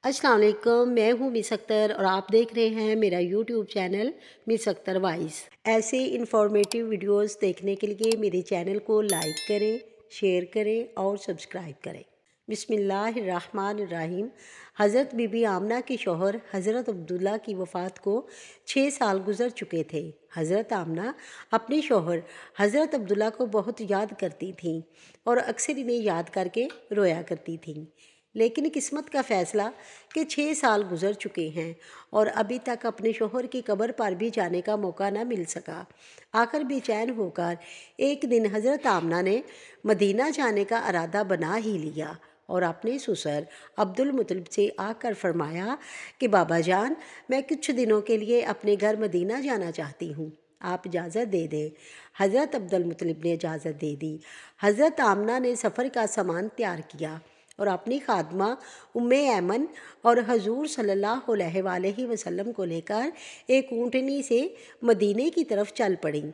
السلام علیکم، میں ہوں مس اختر اور آپ دیکھ رہے ہیں میرا یوٹیوب چینل مس اختر وائس۔ ایسے انفارمیٹیو ویڈیوز دیکھنے کے لیے میرے چینل کو لائک کریں، شیئر کریں اور سبسکرائب کریں۔ بسم اللہ الرحمن الرحیم۔ حضرت بی بی آمنہ کے شوہر حضرت عبداللہ کی وفات کو 6 سال گزر چکے تھے۔ حضرت آمنہ اپنے شوہر حضرت عبداللہ کو بہت یاد کرتی تھیں اور اکثر انہیں یاد کر کے رویا کرتی تھیں، لیکن قسمت کا فیصلہ کہ 6 سال گزر چکے ہیں اور ابھی تک اپنے شوہر کی قبر پر بھی جانے کا موقع نہ مل سکا۔ آخر بے چین ہو کر ایک دن حضرت آمنہ نے مدینہ جانے کا ارادہ بنا ہی لیا اور اپنے سسر عبد المطلب سے آ کر فرمایا کہ بابا جان، میں کچھ دنوں کے لیے اپنے گھر مدینہ جانا چاہتی ہوں، آپ اجازت دے دیں۔ حضرت عبد المطلب نے اجازت دے دی۔ حضرت آمنہ نے سفر کا سامان تیار کیا اور اپنی خادمہ ام ایمن اور حضور صلی اللہ علیہ وآلہ وسلم کو لے کر ایک اونٹنی سے مدینے کی طرف چل پڑیں۔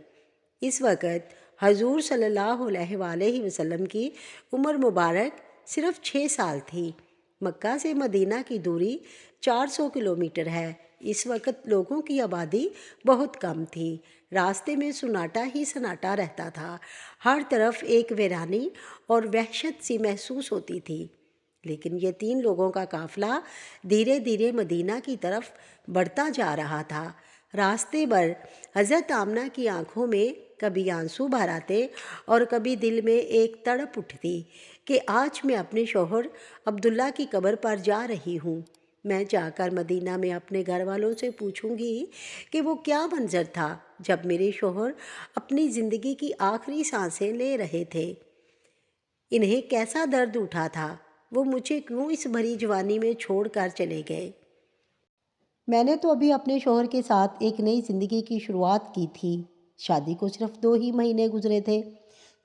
اس وقت حضور صلی اللہ علیہ وآلہ وسلم کی عمر مبارک صرف 6 سال تھی۔ مکہ سے مدینہ کی دوری 400 کلومیٹر ہے۔ اس وقت لوگوں کی آبادی بہت کم تھی۔ راستے میں سناٹا ہی سناٹا رہتا تھا۔ ہر طرف ایک ویرانی اور وحشت سی محسوس ہوتی تھی، لیکن یہ 3 لوگوں کا قافلہ دھیرے دھیرے مدینہ کی طرف بڑھتا جا رہا تھا۔ راستے بھر حضرت آمنہ کی آنکھوں میں کبھی آنسو بھر آتے اور کبھی دل میں ایک تڑپ اٹھتی کہ آج میں اپنے شوہر عبداللہ کی قبر پر جا رہی ہوں۔ میں جا کر مدینہ میں اپنے گھر والوں سے پوچھوں گی کہ وہ کیا منظر تھا جب میرے شوہر اپنی زندگی کی آخری سانسیں لے رہے تھے، انہیں کیسا درد اٹھا تھا، وہ مجھے کیوں اس بھری جوانی میں چھوڑ کر چلے گئے۔ میں نے تو ابھی اپنے شوہر کے ساتھ ایک نئی زندگی کی شروعات کی تھی۔ شادی کو صرف 2 ہی مہینے گزرے تھے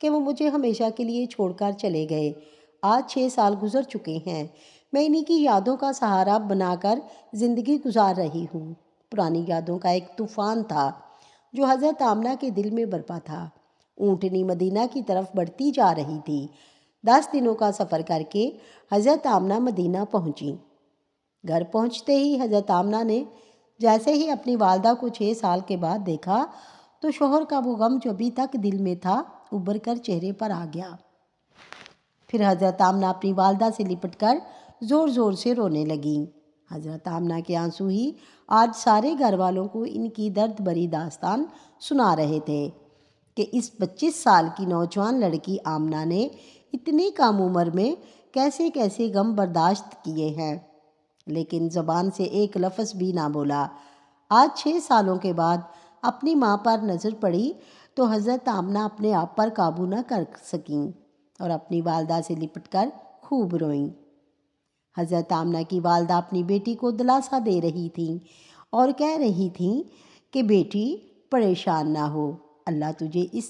کہ وہ مجھے ہمیشہ کے لیے چھوڑ کر چلے گئے۔ آج 6 سال گزر چکے ہیں۔ میں انہی کی یادوں کا سہارا بنا کر زندگی گزار رہی ہوں۔ پرانی یادوں کا ایک طوفان تھا جو حضرت آمنہ کے دل میں برپا تھا۔ اونٹنی مدینہ کی طرف بڑھتی جا رہی تھی۔ 10 دنوں کا سفر کر کے حضرت آمنہ مدینہ پہنچی۔ گھر پہنچتے ہی حضرت آمنہ نے جیسے ہی اپنی والدہ کو 6 سال کے بعد دیکھا تو شوہر کا وہ غم جو ابھی تک دل میں تھا ابھر کر چہرے پر آ گیا۔ پھر حضرت آمنہ اپنی والدہ سے لپٹ کر زور زور سے رونے لگیں۔ حضرت آمنہ کے آنسو ہی آج سارے گھر والوں کو ان کی درد بھری داستان سنا رہے تھے کہ اس 25 سال کی نوجوان لڑکی آمنہ نے اتنی کم عمر میں کیسے کیسے غم برداشت کیے ہیں، لیکن زبان سے ایک لفظ بھی نہ بولا۔ آج 6 سالوں کے بعد اپنی ماں پر نظر پڑی تو حضرت آمنہ اپنے آپ پر قابو نہ کر سکیں اور اپنی والدہ سے لپٹ کر خوب روئیں۔ حضرت آمنہ کی والدہ اپنی بیٹی کو دلاسا دے رہی تھیں اور کہہ رہی تھیں کہ بیٹی پریشان نہ ہو، اللہ تجھے اس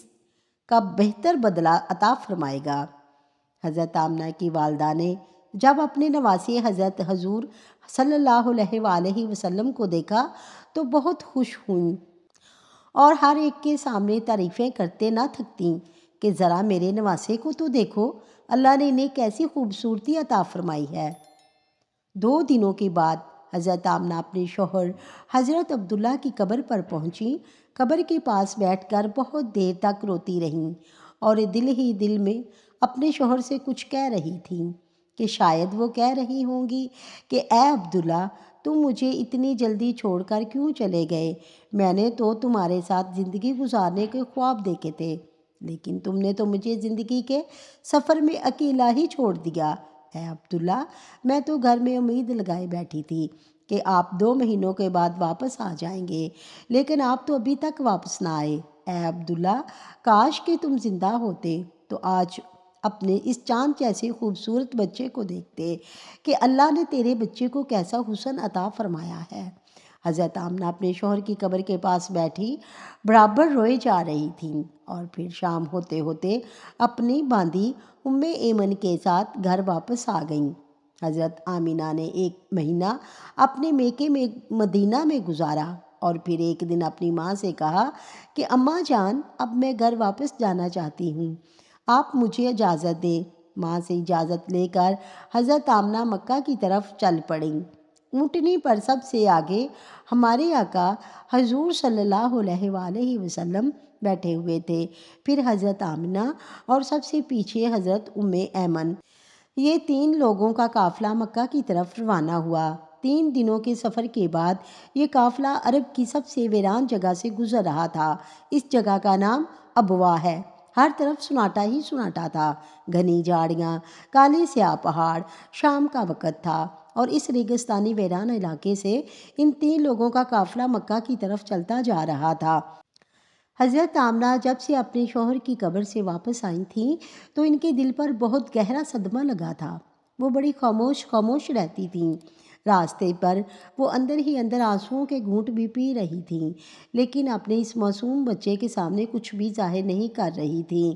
کا بہتر بدلہ عطا فرمائے گا۔ حضرت آمنہ کی والدہ نے جب اپنے نواسی حضرت حضور صلی اللہ علیہ وآلہ وسلم کو دیکھا تو بہت خوش ہوئیں اور ہر ایک کے سامنے تعریفیں کرتے نہ تھکتیں کہ ذرا میرے نواسے کو تو دیکھو، اللہ نے انہیں کیسی خوبصورتی عطا فرمائی ہے۔ 2 دنوں کے بعد حضرت آمنہ اپنے شوہر حضرت عبداللہ کی قبر پر پہنچیں۔ قبر کے پاس بیٹھ کر بہت دیر تک روتی رہیں اور دل ہی دل میں اپنے شوہر سے کچھ کہہ رہی تھیں کہ شاید وہ کہہ رہی ہوں گی کہ اے عبداللہ، تم مجھے اتنی جلدی چھوڑ کر کیوں چلے گئے؟ میں نے تو تمہارے ساتھ زندگی گزارنے کے خواب دیکھے تھے، لیکن تم نے تو مجھے زندگی کے سفر میں اکیلا ہی چھوڑ دیا۔ اے عبداللہ، میں تو گھر میں امید لگائے بیٹھی تھی کہ آپ 2 مہینوں کے بعد واپس آ جائیں گے، لیکن آپ تو ابھی تک واپس نہ آئے۔ اے عبداللہ، کاش کہ تم زندہ ہوتے تو آج اپنے اس چاند جیسے خوبصورت بچے کو دیکھتے کہ اللہ نے تیرے بچے کو کیسا حسن عطا فرمایا ہے۔ حضرت آمنہ اپنے شوہر کی قبر کے پاس بیٹھی برابر روئے جا رہی تھیں اور پھر شام ہوتے ہوتے اپنی باندی ام ایمن کے ساتھ گھر واپس آ گئیں۔ حضرت آمنہ نے 1 مہینہ اپنے میکے میں مدینہ میں گزارا اور پھر ایک دن اپنی ماں سے کہا کہ اماں جان، اب میں گھر واپس جانا چاہتی ہوں، آپ مجھے اجازت دیں ماں سے اجازت لے کر حضرت آمنہ مکہ کی طرف چل پڑیں۔ اونٹنی پر سب سے آگے ہمارے آقا حضور صلی اللہ علیہ وآلہ وسلم بیٹھے ہوئے تھے، پھر حضرت آمنہ اور سب سے پیچھے حضرت ایمن۔ یہ 3 لوگوں کا قافلہ مکہ کی طرف روانہ ہوا۔ 3 دنوں کے سفر کے بعد یہ قافلہ عرب کی سب سے ویران جگہ سے گزر رہا تھا۔ اس جگہ کا نام ابواء ہے۔ ہر طرف سناٹا ہی سناٹا تھا، گھنی جھاڑیاں، کالے سیاہ پہاڑ، شام کا وقت تھا اور اس ریگستانی ویران علاقے سے ان 3 لوگوں کا قافلہ مکہ کی طرف چلتا جا رہا تھا۔ حضرت آمنہ جب سے اپنے شوہر کی قبر سے واپس آئی تھیں تو ان کے دل پر بہت گہرا صدمہ لگا تھا۔ وہ بڑی خاموش رہتی تھیں۔ راستے پر وہ اندر ہی اندر آنسوؤں کے گھونٹ بھی پی رہی تھیں، لیکن اپنے اس معصوم بچے کے سامنے کچھ بھی ظاہر نہیں کر رہی تھیں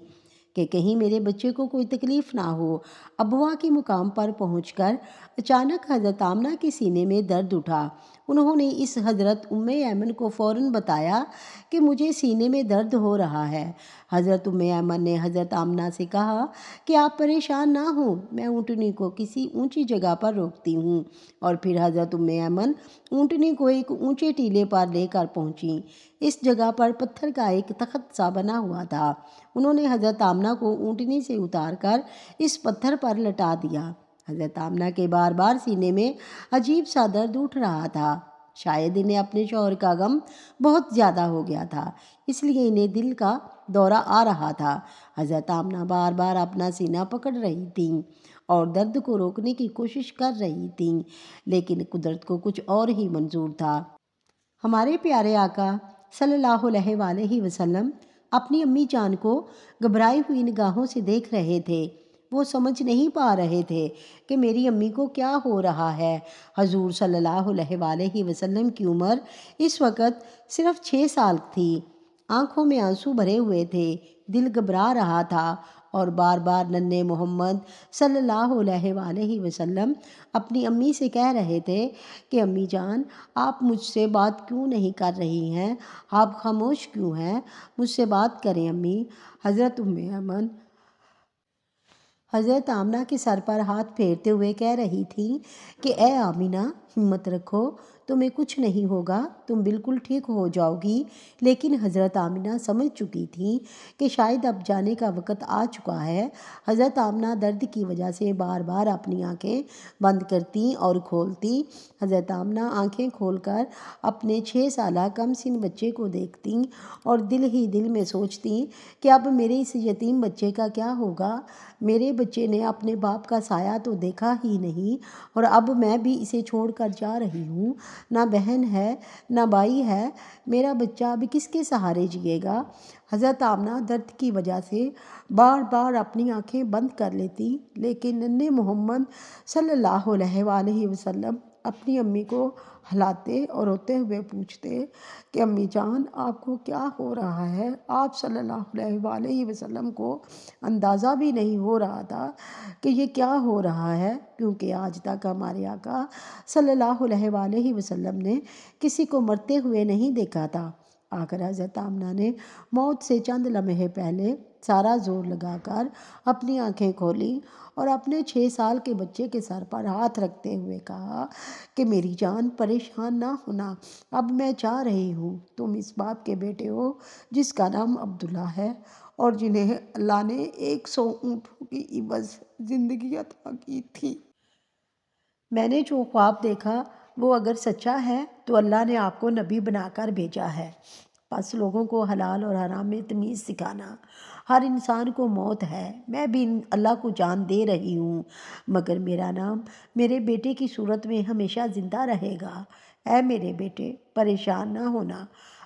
کہ کہیں میرے بچے کو کوئی تکلیف نہ ہو۔ ابواء کے مقام پر پہنچ کر اچانک حضرت آمنہ کے سینے میں درد اٹھا۔ انہوں نے اس حضرت ایمن کو فوراً بتایا کہ مجھے سینے میں درد ہو رہا ہے۔ حضرت ایمن نے حضرت آمنہ سے کہا کہ آپ پریشان نہ ہوں، میں اونٹنی کو کسی اونچی جگہ پر روکتی ہوں، اور پھر حضرت ایمن اونٹنی کو ایک اونچے ٹیلے پر لے کر پہنچی۔ اس جگہ پر پتھر کا ایک تخت سا بنا ہوا تھا۔ انہوں نے حضرت آمنہ کو اونٹنی سے اتار کر اس پتھر پر لٹا دیا۔ حضرت آمنہ کے بار بار سینے میں عجیب سا درد اٹھ رہا تھا۔ شاید انہیں اپنے شوہر کا غم بہت زیادہ ہو گیا تھا، اس لیے انہیں دل کا دورہ آ رہا تھا۔ حضرت آمنہ بار بار اپنا سینہ پکڑ رہی تھیں اور درد کو روکنے کی کوشش کر رہی تھیں، لیکن قدرت کو کچھ اور ہی منظور تھا۔ ہمارے پیارے آقا صلی اللہ علیہ وآلہ وسلم اپنی امی جان کو گھبرائی ہوئی نگاہوں سے دیکھ رہے تھے۔ وہ سمجھ نہیں پا رہے تھے کہ میری امی کو کیا ہو رہا ہے۔ حضور صلی اللہ علیہ وآلہ وسلم کی عمر اس وقت صرف 6 سال تھی۔ آنکھوں میں آنسو بھرے ہوئے تھے، دل گھبرا رہا تھا اور بار بار ننھے محمد صلی اللہ علیہ وآلہ وسلم اپنی امی سے کہہ رہے تھے کہ امی جان، آپ مجھ سے بات کیوں نہیں کر رہی ہیں؟ آپ خاموش کیوں ہیں؟ مجھ سے بات کریں امی۔ حضرت ایمن حضرت آمنہ کے سر پر ہاتھ پھیرتے ہوئے کہہ رہی تھیں کہ اے آمنہ، ہمت رکھو، تمہیں کچھ نہیں ہوگا، تم بالکل ٹھیک ہو جاؤ گی۔ لیکن حضرت آمنہ سمجھ چکی تھیں کہ شاید اب جانے کا وقت آ چکا ہے۔ حضرت آمنہ درد کی وجہ سے بار بار اپنی آنکھیں بند کرتی اور کھولتی۔ حضرت آمنہ آنکھیں کھول کر اپنے 6 سالہ کم سن بچے کو دیکھتی اور دل ہی دل میں سوچتی کہ اب میرے اس یتیم بچے کا کیا ہوگا؟ میرے بچے نے اپنے باپ کا سایہ تو دیکھا ہی نہیں، اور اب میں بھی اسے چھوڑ کر جا رہی ہوں۔ نہ بہن ہے، نہ بھائی ہے، میرا بچہ اب کس کے سہارے جیے گا؟ حضرت آمنہ درد کی وجہ سے بار بار اپنی آنکھیں بند کر لیتی، لیکن ننھے محمد صلی اللہ علیہ وآلہ وسلم اپنی امی کو ہلاتے اور روتے ہوئے پوچھتے کہ امی جان، آپ کو کیا ہو رہا ہے؟ آپ صلی اللہ علیہ وآلہ وسلم کو اندازہ بھی نہیں ہو رہا تھا کہ یہ کیا ہو رہا ہے، کیونکہ آج تک ہمارے آقا صلی اللہ علیہ وآلہ وسلم نے کسی کو مرتے ہوئے نہیں دیکھا تھا۔ آخر حضرت آمنہ نے موت سے چند لمحے پہلے سارا زور لگا کر اپنی آنکھیں کھولیں اور اپنے 6 سال کے بچے کے سر پر ہاتھ رکھتے ہوئے کہا کہ میری جان، پریشان نہ ہونا، اب میں جا رہی ہوں۔ تم اس باپ کے بیٹے ہو جس کا نام عبداللہ ہے اور جنہیں اللہ نے 100 اونٹوں کی عوض زندگی عطا کی تھی۔ میں نے جو خواب دیکھا وہ اگر سچا ہے تو اللہ نے آپ کو نبی بنا کر بھیجا ہے۔ بس لوگوں کو حلال اور حرام میں تمیز سکھانا۔ ہر انسان کو موت ہے، میں بھی اللہ کو جان دے رہی ہوں، مگر میرا نام میرے بیٹے کی صورت میں ہمیشہ زندہ رہے گا۔ اے میرے بیٹے، پریشان نہ ہونا،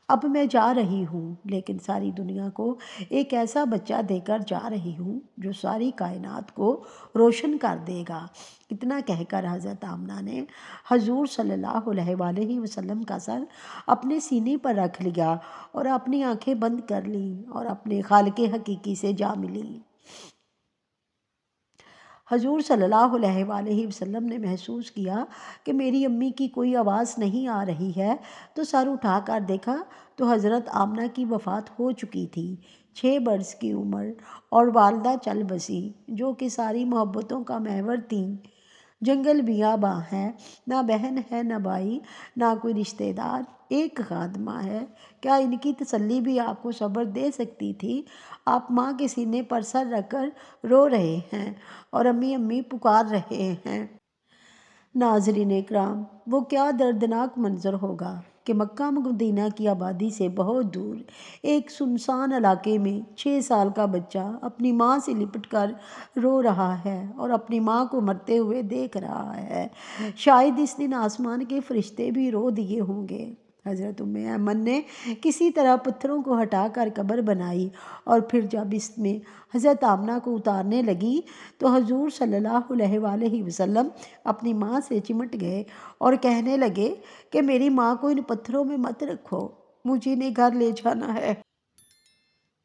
اب میں جا رہی ہوں، لیکن ساری دنیا کو ایک ایسا بچہ دے کر جا رہی ہوں جو ساری کائنات کو روشن کر دے گا۔ اتنا کہہ کر حضرت آمنہ نے حضور صلی اللہ علیہ وآلہ وسلم کا سر اپنے سینے پر رکھ لیا اور اپنی آنکھیں بند کر لیں اور اپنے خالق حقیقی سے جا ملیں۔ حضور صلی اللہ علیہ وآلہ وسلم نے محسوس کیا کہ میری امی کی کوئی آواز نہیں آ رہی ہے، تو سر اٹھا کر دیکھا تو حضرت آمنہ کی وفات ہو چکی تھی، 6 برس کی عمر، اور والدہ چل بسی، جو کہ ساری محبتوں کا محور تھیں۔ جنگل بیاباں ہے، نہ بہن ہے نہ بھائی، نہ کوئی رشتہ دار، ایک خادمہ ہے۔ کیا ان کی تسلی بھی آپ کو صبر دے سکتی تھی؟ آپ ماں کے سینے پر سر رکھ کر رو رہے ہیں اور امی امی پکار رہے ہیں۔ ناظرین اکرام، وہ کیا دردناک منظر ہوگا کہ مکہ مدینہ کی آبادی سے بہت دور ایک سنسان علاقے میں 6 سال کا بچہ اپنی ماں سے لپٹ کر رو رہا ہے اور اپنی ماں کو مرتے ہوئے دیکھ رہا ہے۔ شاید اس دن آسمان کے فرشتے بھی رو دیے ہوں گے۔ حضرت ایمن نے کسی طرح پتھروں کو ہٹا کر قبر بنائی، اور پھر جب اس میں حضرت آمنہ کو اتارنے لگی تو حضور صلی اللہ علیہ وآلہ وسلم اپنی ماں سے چمٹ گئے اور کہنے لگے کہ میری ماں کو ان پتھروں میں مت رکھو، مجھے انہیں گھر لے جانا ہے۔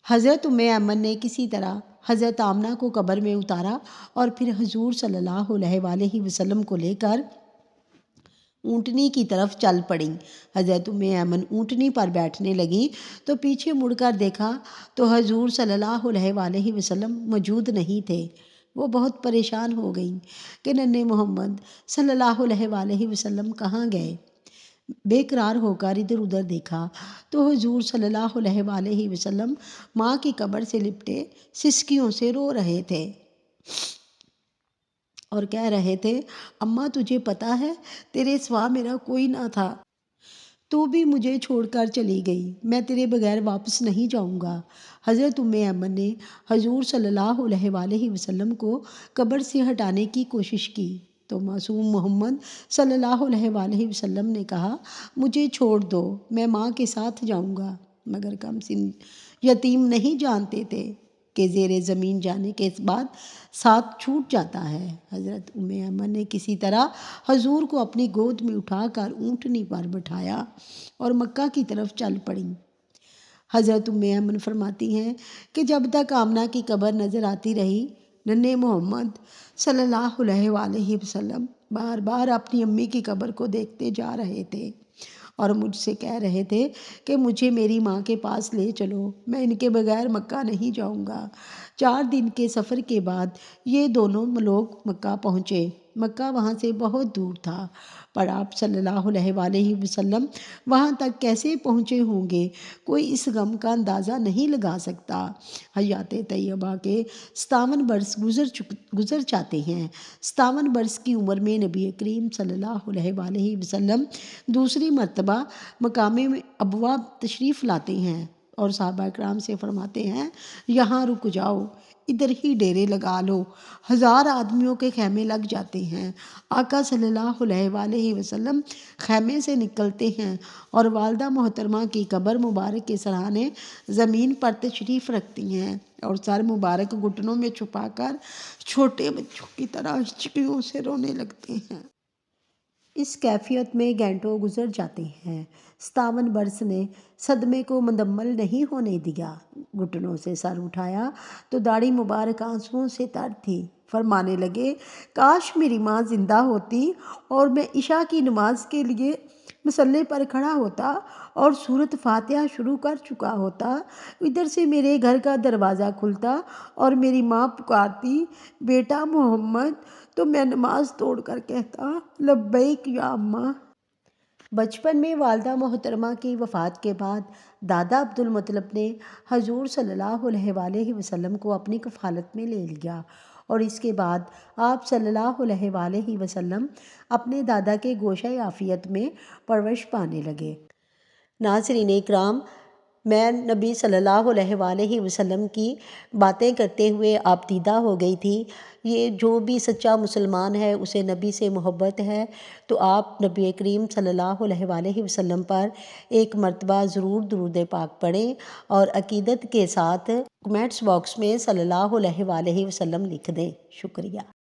حضرت ایمن نے کسی طرح حضرت آمنہ کو قبر میں اتارا اور پھر حضور صلی اللہ علیہ وآلہ وسلم کو لے کر اونٹنی کی طرف چل پڑیں۔ حضرت ایمن اونٹنی پر بیٹھنے لگیں تو پیچھے مڑ کر دیکھا تو حضور صلی اللہ علیہ وآلہ وسلم موجود نہیں تھے۔ وہ بہت پریشان ہو گئیں کہ ننھے محمد صلی اللہ علیہ وآلہ وسلم کہاں گئے۔ بے قرار ہو کر ادھر ادھر دیکھا تو حضور صلی اللہ علیہ وآلہ وسلم ماں کی قبر سے لپٹے سسکیوں سے رو رہے تھے اور کہہ رہے تھے، اماں تجھے پتہ ہے تیرے سوا میرا کوئی نہ تھا، تو بھی مجھے چھوڑ کر چلی گئی، میں تیرے بغیر واپس نہیں جاؤں گا۔ حضرت ایمن نے حضور صلی اللہ علیہ وآلہ وسلم کو قبر سے ہٹانے کی کوشش کی تو معصوم محمد صلی اللہ علیہ وآلہ وسلم نے کہا، مجھے چھوڑ دو، میں ماں کے ساتھ جاؤں گا۔ مگر کم سن یتیم نہیں جانتے تھے کہ زیر زمین جانے کے بعد ساتھ چھوٹ جاتا ہے۔ حضرت ایمن نے کسی طرح حضور کو اپنی گود میں اٹھا کر اونٹنی پر بٹھایا اور مکہ کی طرف چل پڑیں۔ حضرت ایمن فرماتی ہیں کہ جب تک آمنہ کی قبر نظر آتی رہی، ننھے محمد صلی اللہ علیہ وآلہ وسلم بار بار اپنی امی کی قبر کو دیکھتے جا رہے تھے اور مجھ سے کہہ رہے تھے کہ مجھے میری ماں کے پاس لے چلو، میں ان کے بغیر مکہ نہیں جاؤں گا۔ 4 دن کے سفر کے بعد یہ دونوں لوگ مکہ پہنچے۔ مکہ وہاں سے بہت دور تھا، پر آپ صلی اللہ علیہ وآلہ وسلم وہاں تک کیسے پہنچے ہوں گے، کوئی اس غم کا اندازہ نہیں لگا سکتا۔ حیات طیبہ کے 57 برس گزر جاتے ہیں۔ 57 برس کی عمر میں نبی کریم صلی اللہ علیہ وآلہ وسلم دوسری مرتبہ مقام ابوا تشریف لاتے ہیں اور صحابہ کرام سے فرماتے ہیں، یہاں رک جاؤ، ادھر ہی ڈیرے لگا لو۔ 1000 آدمیوں کے خیمے لگ جاتے ہیں۔ آقا صلی اللہ علیہ وآلہ وسلم خیمے سے نکلتے ہیں اور والدہ محترمہ کی قبر مبارک کے سرہانے زمین پر تشریف رکھتی ہیں اور سر مبارک گھٹنوں میں چھپا کر چھوٹے بچوں کی طرح ہچکیوں سے رونے لگتے ہیں۔ اس کیفیت میں گھنٹوں گزر جاتے ہیں۔ 57 برس نے صدمے کو مکمل نہیں ہونے دیا۔ گھٹنوں سے سر اٹھایا تو داڑھی مبارک آنسوؤں سے تر تھی۔ فرمانے لگے، کاش میری ماں زندہ ہوتی اور میں عشاء کی نماز کے لیے مصلی پر کھڑا ہوتا اور سورۃ فاتحہ شروع کر چکا ہوتا۔ ادھر سے میرے گھر کا دروازہ کھلتا اور میری ماں پکارتی، بیٹا محمد، تو میں نماز توڑ کر کہتا، لبیک یا اماں۔ بچپن میں والدہ محترمہ کی وفات کے بعد دادا عبدالمطلب نے حضور صلی اللہ علیہ وآلہ وسلم کو اپنی کفالت میں لے لیا اور اس کے بعد آپ صلی اللہ علیہ وآلہ وسلم اپنے دادا کے گوشۂ عافیت میں پرورش پانے لگے۔ ناظرین اکرام، میں نبی صلی اللہ علیہ وآلہ وسلم کی باتیں کرتے ہوئے آپ دیدہ ہو گئی تھی۔ یہ جو بھی سچا مسلمان ہے اسے نبی سے محبت ہے، تو آپ نبی کریم صلی اللہ علیہ وآلہ وسلم پر ایک مرتبہ ضرور درود پاک پڑھیں اور عقیدت کے ساتھ کمنٹس باکس میں صلی اللہ علیہ وآلہ وسلم لکھ دیں۔ شکریہ۔